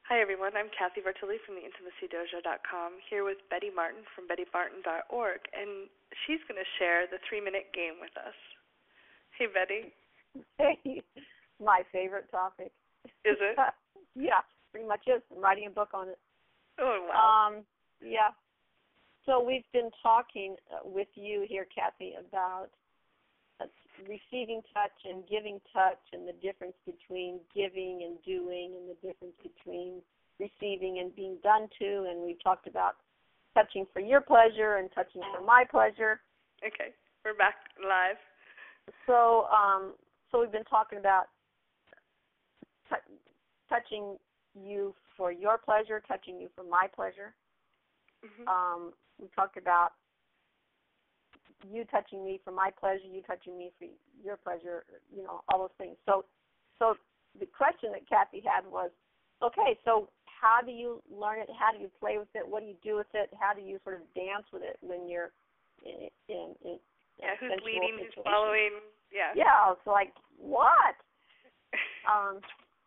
Hi, everyone. I'm Cathy from the IntimacyDojo.com, here with Betty Martin from BettyMartin.org, and she's going to share the 3-minute game with us. Hey, Betty. Hey, my favorite topic. Is it? Yeah, pretty much is. I'm writing a book on it. Oh, wow. Yeah. So we've been talking with you here, Cathy, about receiving touch and giving touch and the difference between giving and doing and the difference between receiving and being done to. And we've talked about touching for your pleasure and touching for my pleasure. Okay. We're back live. So we've been talking about touching you for your pleasure, touching you for my pleasure. Mm-hmm. We talked about you touching me for my pleasure, you touching me for your pleasure, all those things. So the question that Cathy had was, okay, so how do you learn it? How do you play with it? What do you do with it? How do you sort of dance with it when you're in who's leading, who's following? Yeah. Yeah, it's like, what?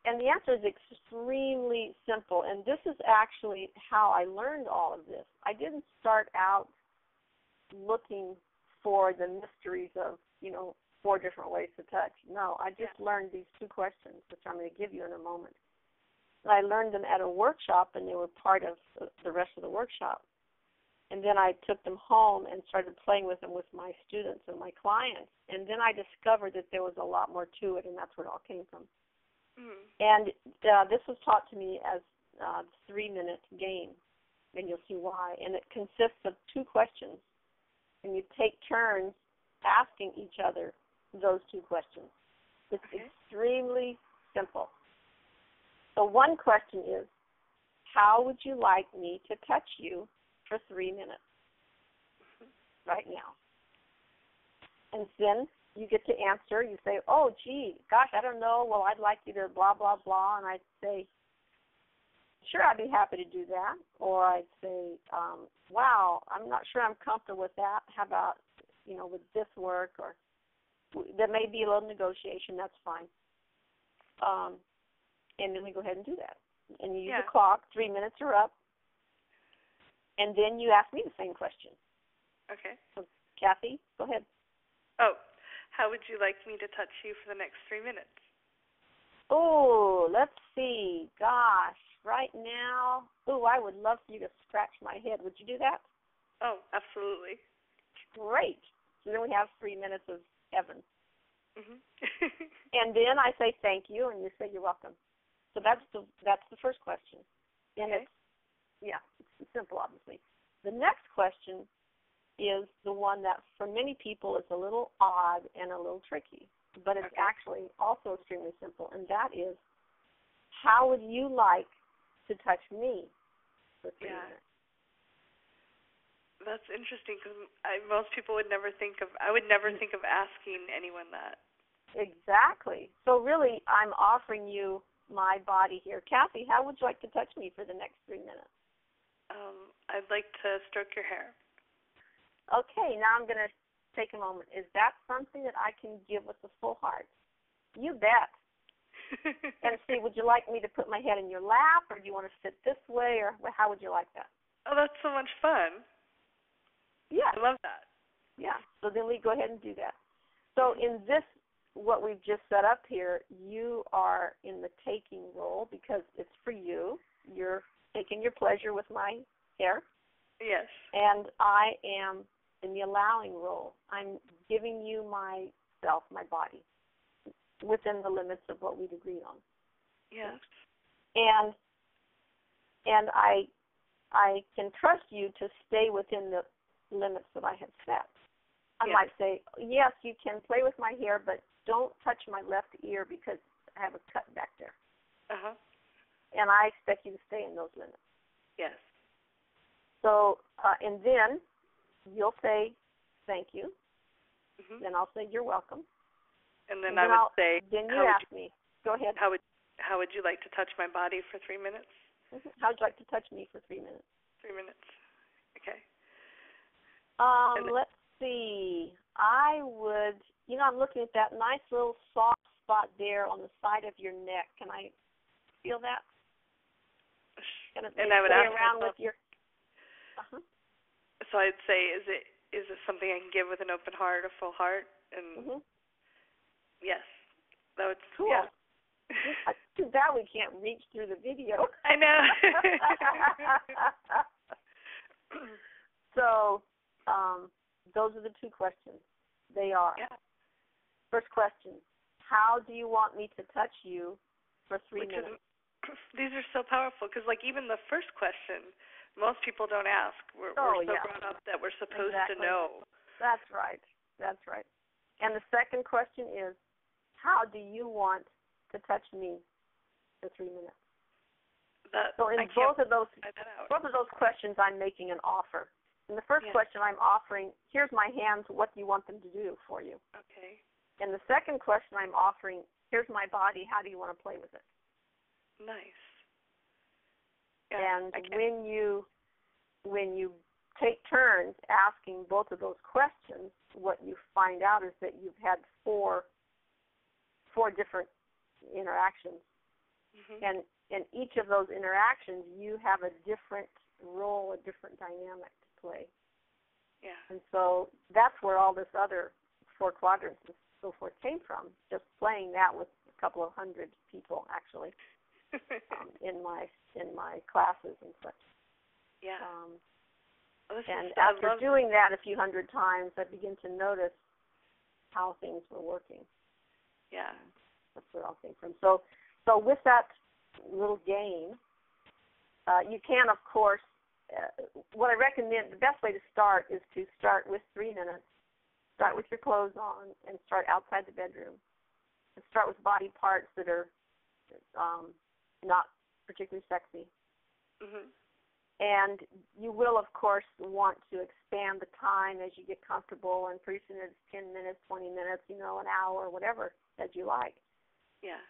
And the answer is extremely simple, and this is actually how I learned all of this. I didn't start out looking for the mysteries of, 4 different ways to touch. No, I just learned these 2 questions, which I'm going to give you in a moment. And I learned them at a workshop, and they were part of the rest of the workshop. And then I took them home and started playing with them with my students and my clients. And then I discovered that there was a lot more to it, and that's where it all came from. Mm-hmm. And this was taught to me as a 3-minute game, and you'll see why. And it consists of 2 questions, and you take turns asking each other those 2 questions. It's extremely simple. So one question is, how would you like me to touch you for 3 minutes right now? And then you get to answer. You say, oh, gee, gosh, I don't know. Well, I'd like you to blah, blah, blah. And I'd say, sure, I'd be happy to do that. Or I'd say, wow, I'm not sure I'm comfortable with that. How about, would this work? Or there may be a little negotiation. That's fine. And then we go ahead and do that. And you use the clock. 3 minutes are up. And then you ask me the same question. Okay. So, Cathy, go ahead. Oh, how would you like me to touch you for the next 3 minutes? Oh, let's see. Gosh, right now, I would love for you to scratch my head. Would you do that? Oh, absolutely. Great. So then we have 3 minutes of heaven. Mm-hmm. And then I say thank you, and you say you're welcome. So that's the first question. And it's simple, obviously. The next question is the one that for many people is a little odd and a little tricky, but it's actually also extremely simple, and that is, how would you like to touch me for 3 minutes? That's interesting because most people would never think of, I would never think of asking anyone that. Exactly. So really, I'm offering you my body here. Cathy, how would you like to touch me for the next 3 minutes? I'd like to stroke your hair. Okay, now I'm going to take a moment. Is that something that I can give with a full heart? You bet. And see, would you like me to put my head in your lap, or do you want to sit this way, or how would you like that? Oh, that's so much fun. Yeah. I love that. Yeah, so then we go ahead and do that. So in this, what we've just set up here, you are in the taking role because it's for you. You're taking your pleasure with my hair. Yes. And I am in the allowing role. I'm giving you myself, my body, within the limits of what we've agreed on. Yes. And I can trust you to stay within the limits that I have set. I might say, yes, you can play with my hair, but don't touch my left ear because I have a cut back there. Uh-huh. And I expect you to stay in those limits. Yes. So, and then you'll say, thank you. Mm-hmm. Then I'll say, you're welcome. And then I would say, then you ask me. Go ahead. How would you like to touch my body for 3 minutes? Mm-hmm. How would you like to touch me for 3 minutes? 3 minutes. Okay. Let's see. I would, I'm looking at that nice little soft spot there on the side of your neck. Can I feel that? kind of and I would ask around myself, with your. So I'd say, is it something I can give with an open heart, a full heart? And yes, that would. Cool. Yeah. Too bad we can't reach through the video. I know. So, those are the two questions. They are. Yeah. First question, how do you want me to touch you for 3 minutes? These are so powerful because, like, even the first question, most people don't ask. We're so brought up that we're supposed to know. That's right. That's right. And the second question is, how do you want to touch me for 3 minutes? So in both of those questions, I'm making an offer. In the first question, I'm offering, here's my hands, what do you want them to do for you? Okay. In the second question, I'm offering, here's my body, how do you want to play with it? Nice. Yeah, and when you take turns asking both of those questions, what you find out is that you've had four different interactions. And in each of those interactions, you have a different role, a different dynamic to play. Yeah. And so that's where all this other 4 quadrants and so forth came from, just playing that with a couple of hundred people, actually, in my classes and such. Yeah. And after doing that a few hundred times, I begin to notice how things were working. Yeah. That's where it all came from. So with that little game, you can, of course, what I recommend, the best way to start is to start with 3 minutes. Start with your clothes on and start outside the bedroom. And start with body parts that are not particularly sexy. And you will, of course, want to expand the time as you get comfortable, and pretty soon it's 10 minutes, 20 minutes, an hour, whatever, as you like. Yeah.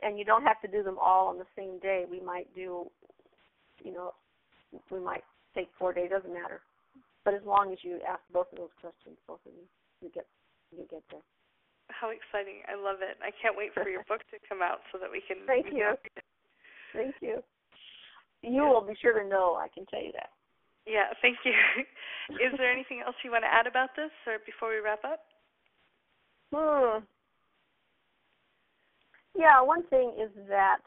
And you don't have to do them all on the same day. We might do, we might take 4 days, doesn't matter. But as long as you ask both of those questions, both of you, you get there. How exciting. I love it. I can't wait for your book to come out so that we can... Thank you. Thank you. You will be sure to know, I can tell you that. Yeah, thank you. Is there anything else you want to add about this or before we wrap up? Yeah, one thing is that,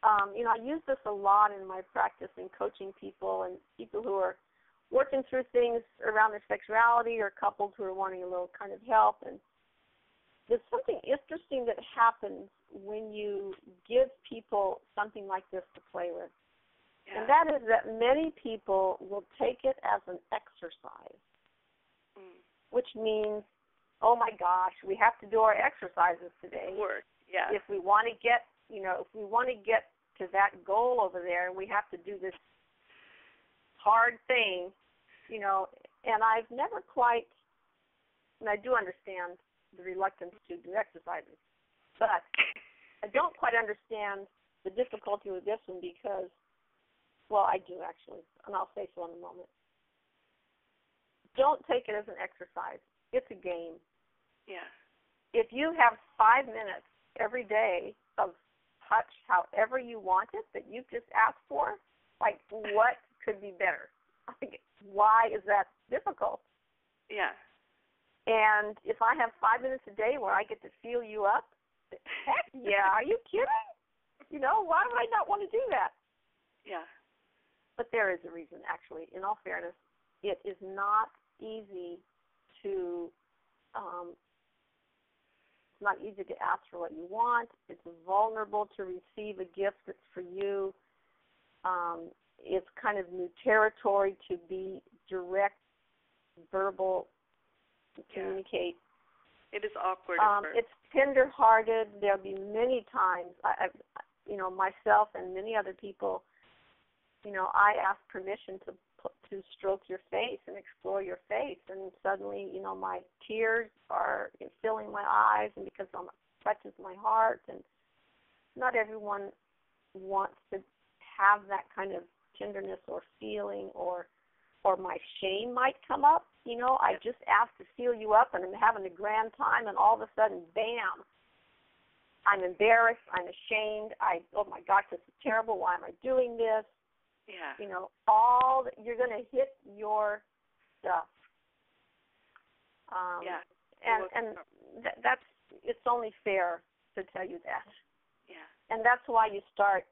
I use this a lot in my practice in coaching people and people who are working through things around their sexuality or couples who are wanting a little kind of help. And there's something interesting that happens when you give people something like this to play with. Yeah. And that is that many people will take it as an exercise, which means, oh my gosh, we have to do our exercises today. Work, yeah. If we want to get, to that goal over there, we have to do this hard thing, and I've never quite, and I do understand the reluctance to do exercises, but I don't quite understand the difficulty with this one because, well, I do actually, and I'll say so in a moment. Don't take it as an exercise. It's a game. Yeah. If you have 5 minutes every day of touch however you want it that you've just asked for, like what could be better? Why is that difficult? Yeah. And if I have 5 minutes a day where I get to feel you up, heck yeah, are you kidding? Why would I not want to do that? Yeah. But there is a reason, actually. In all fairness, it is not easy to it's not easy to ask for what you want. It's vulnerable to receive a gift that's for you. It's kind of new territory to be direct, verbal, communicate. It is awkward. It's tender-hearted. There'll be many times, myself and many other people, I ask permission to stroke your face and explore your face, and suddenly, my tears are filling my eyes, and because it touches my heart, and not everyone wants to have that kind of tenderness or feeling, or my shame might come up. I just asked to feel you up, and I'm having a grand time, and all of a sudden, bam, I'm embarrassed, I'm ashamed, oh my gosh, this is terrible, why am I doing this? Yeah. You know, you're going to hit your stuff. Yeah. And that's, it's only fair to tell you that. Yeah. And that's why you start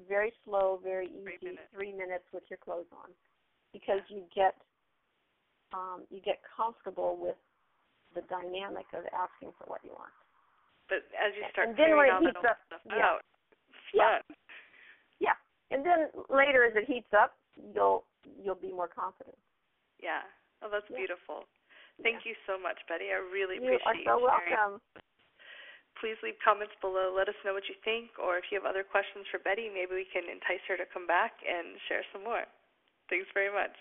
very slow, very easy, 3 minutes with your clothes on, because you get comfortable with the dynamic of asking for what you want. But as you start clearing all that old stuff out, it's fun. Yeah. And then later, as it heats up, you'll be more confident. Yeah. Oh, that's beautiful. Thank you so much, Betty. I really You appreciate are so sharing. welcome. Please leave comments below. Let us know what you think, or if you have other questions for Betty, maybe we can entice her to come back and share some more. Thanks very much.